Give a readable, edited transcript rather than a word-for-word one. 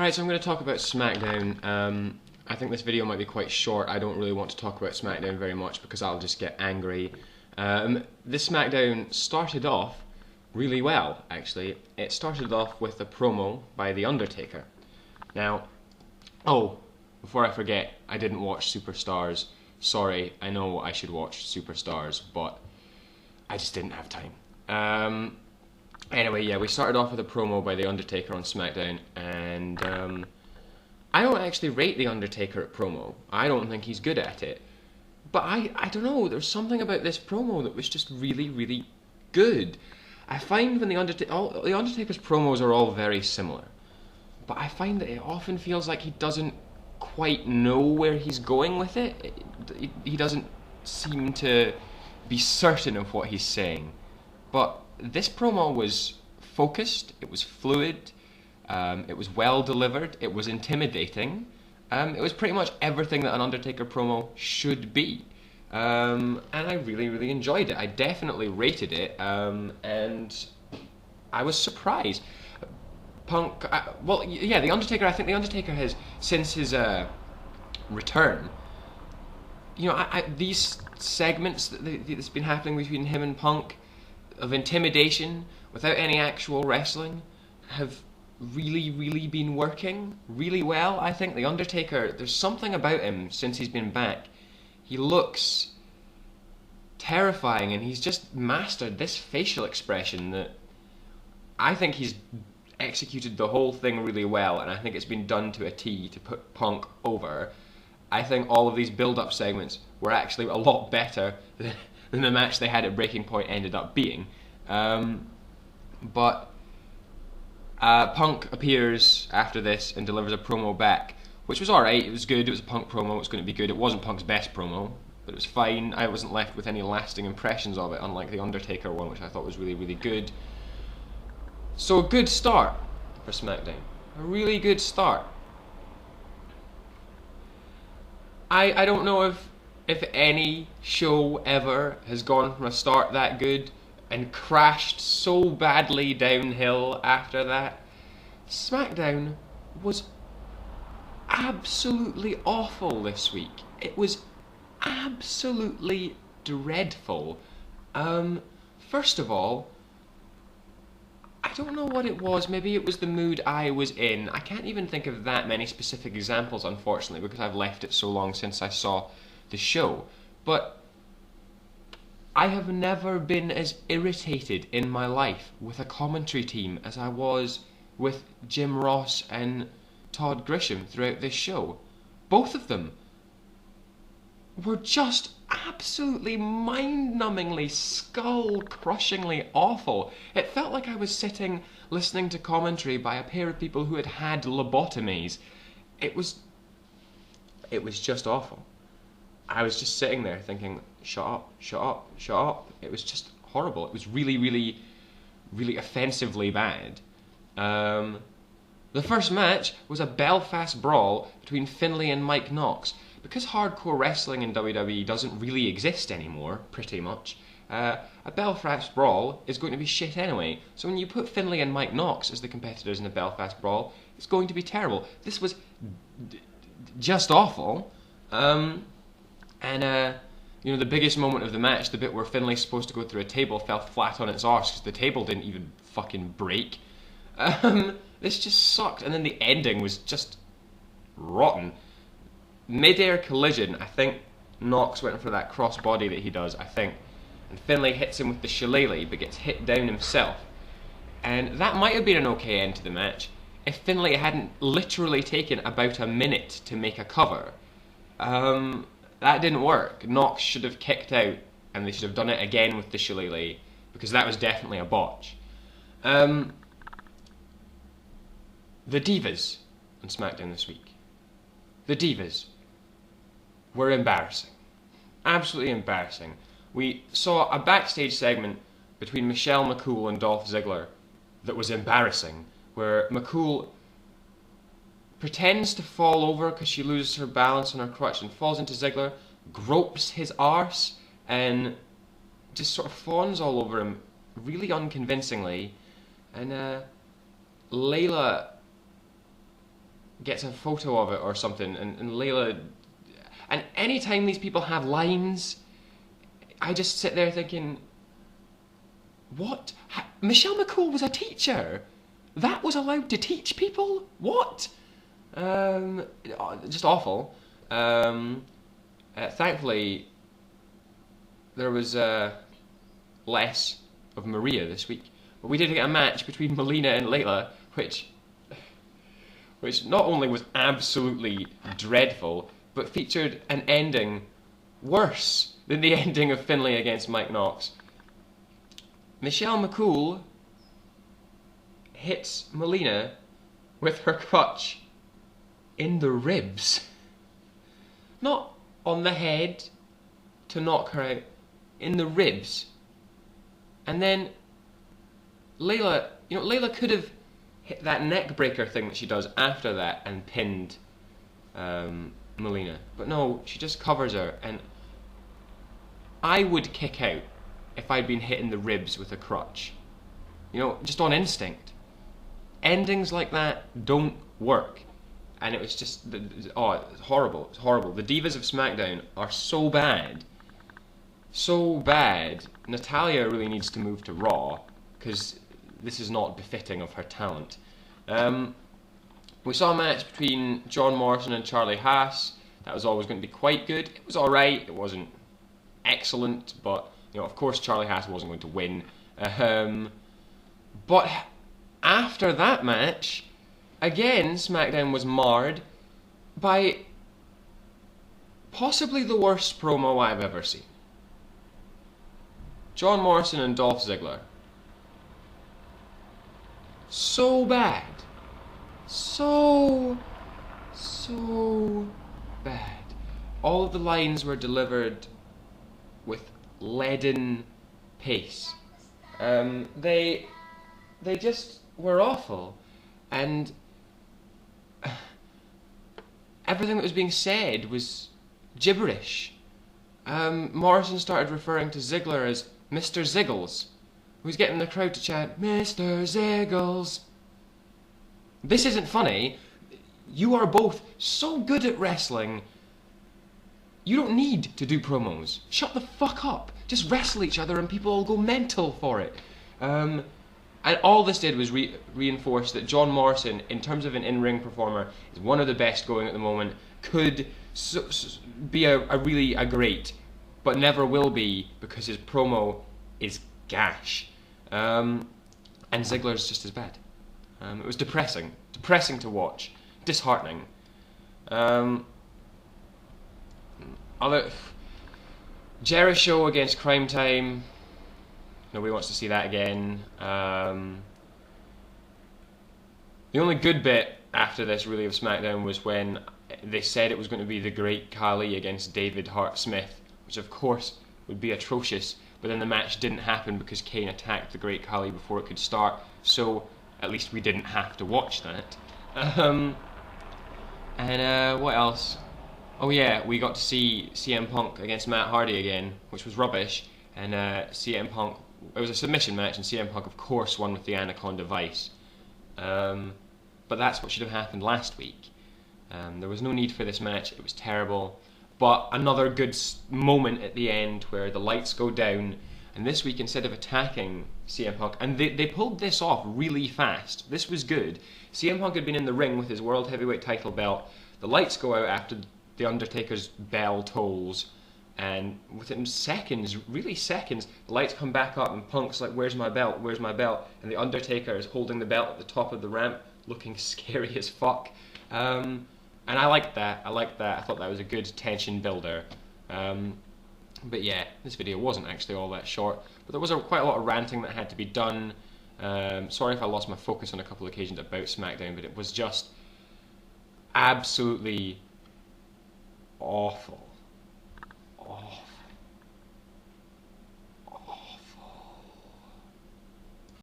Alright, so I'm going to talk about SmackDown. I think this video might be quite short. I don't really want to talk about SmackDown very much because I'll just get angry. This SmackDown started off really well, actually. It started off with a promo by The Undertaker. Now, before I forget, I didn't watch Superstars. Sorry, I know I should watch Superstars, but I just didn't have time. Anyway, yeah, we started off with a promo by The Undertaker on SmackDown, and I don't actually rate The Undertaker at promo. I don't think he's good at it. But I don't know, there's something about this promo that was just really, really good. I find when The Undertaker's promos are all very similar, but I find that it often feels like he doesn't quite know where he's going with it. He doesn't seem to be certain of what he's saying. But this promo was focused, it was fluid, it was well delivered, it was intimidating. It was pretty much everything that an Undertaker promo should be. And I really, really enjoyed it. I definitely rated it, and I was surprised. Punk, The Undertaker, I think The Undertaker has, since his return, these segments that's been happening between him and Punk, of intimidation without any actual wrestling, have really, really been working really well. I think The Undertaker, there's something about him since he's been back. He looks terrifying, and he's just mastered this facial expression that I think he's executed the whole thing really well, and I think it's been done to a T to put Punk over. I think all of these build-up segments were actually a lot better than the match they had at Breaking Point ended up being. But Punk appears after this and delivers a promo back, which was alright, it was good, it was a Punk promo, it was going to be good. It wasn't Punk's best promo, but it was fine. I wasn't left with any lasting impressions of it, unlike the Undertaker one, which I thought was really, really good. So a good start for SmackDown. A really good start. I don't know if any show ever has gone from a start that good and crashed so badly downhill after that. SmackDown was absolutely awful this week. It was absolutely dreadful. First of all, I don't know what it was. Maybe it was the mood I was in. I can't even think of that many specific examples, unfortunately, because I've left it so long since I saw the show. But I have never been as irritated in my life with a commentary team as I was with Jim Ross and Todd Grisham throughout this show. Both of them were just absolutely mind-numbingly, skull-crushingly awful. It felt like I was sitting listening to commentary by a pair of people who had had lobotomies. It was just awful. I was just sitting there thinking, shut up, shut up, shut up. It was just horrible. It was really, really, really offensively bad. The first match was a Belfast brawl between Finlay and Mike Knox. Because hardcore wrestling in WWE doesn't really exist anymore, pretty much, a Belfast brawl is going to be shit anyway. So when you put Finlay and Mike Knox as the competitors in a Belfast brawl, it's going to be terrible. This was just awful. The biggest moment of the match, the bit where Finlay's supposed to go through a table, fell flat on its arse because the table didn't even fucking break. This just sucked, and then the ending was just rotten. Mid-air collision, I think Knox went for that crossbody that he does, I think, and Finlay hits him with the shillelagh but gets hit down himself. And that might have been an okay end to the match if Finlay hadn't literally taken about a minute to make a cover. That didn't work. Knox should have kicked out, and they should have done it again with the shillelagh, because that was definitely a botch. The Divas on SmackDown this week. The Divas were embarrassing. Absolutely embarrassing. We saw a backstage segment between Michelle McCool and Dolph Ziggler that was embarrassing, where McCool pretends to fall over because she loses her balance on her crutch and falls into Ziggler, gropes his arse, and just sort of fawns all over him really unconvincingly. And Layla gets a photo of it or something, and Layla. And anytime these people have lines, I just sit there thinking, what? Michelle McCool was a teacher. That was allowed to teach people? What? Just awful. Thankfully, there was less of Maria this week. But we did get a match between Melina and Layla, which not only was absolutely dreadful, but featured an ending worse than the ending of Finlay against Mike Knox. Michelle McCool hits Melina with her crutch in the ribs. Not on the head to knock her out, in the ribs. And then Layla could have hit that neck breaker thing that she does after that and pinned Melina. But no, she just covers her, and I would kick out if I'd been hit in the ribs with a crutch. Just on instinct. Endings like that don't work. And it was just, it's horrible. It's horrible. The divas of SmackDown are so bad. So bad. Natalya really needs to move to Raw, because this is not befitting of her talent. We saw a match between John Morrison and Charlie Haas. That was always going to be quite good. It was alright. It wasn't excellent, but of course Charlie Haas wasn't going to win. But after that match, again, SmackDown was marred by possibly the worst promo I've ever seen. John Morrison and Dolph Ziggler. So bad. So bad. All of the lines were delivered with leaden pace. They just were awful, and everything that was being said was gibberish. Morrison started referring to Ziggler as Mr. Ziggles, who was getting the crowd to chant, Mr. Ziggles. This isn't funny. You are both so good at wrestling, you don't need to do promos. Shut the fuck up. Just wrestle each other and people will go mental for it. And all this did was reinforce that John Morrison, in terms of an in-ring performer, is one of the best going at the moment, could be a great, but never will be, because his promo is gash. And Ziggler's just as bad. It was depressing to watch, disheartening. Jericho against Crime Time. Nobody wants to see that again. The only good bit after this, really, of SmackDown was when they said it was going to be the Great Khali against David Hart Smith, which of course would be atrocious, but then the match didn't happen because Kane attacked the Great Khali before it could start, so at least we didn't have to watch that. What else? Oh yeah, we got to see CM Punk against Matt Hardy again, which was rubbish, and CM Punk, it was a submission match, and CM Punk of course won with the Anaconda Vice. But that's what should have happened last week. There was no need for this match, it was terrible. But another good moment at the end where the lights go down, and this week, instead of attacking CM Punk, and they pulled this off really fast, this was good. CM Punk had been in the ring with his World Heavyweight title belt, the lights go out after the Undertaker's bell tolls, and within seconds, really seconds, the lights come back up and Punk's like, where's my belt, where's my belt? And the Undertaker is holding the belt at the top of the ramp, looking scary as fuck. And I liked that, I thought that was a good tension builder. But yeah, this video wasn't actually all that short, but there was quite a lot of ranting that had to be done. Sorry if I lost my focus on a couple of occasions about SmackDown, but it was just absolutely awful. Awful.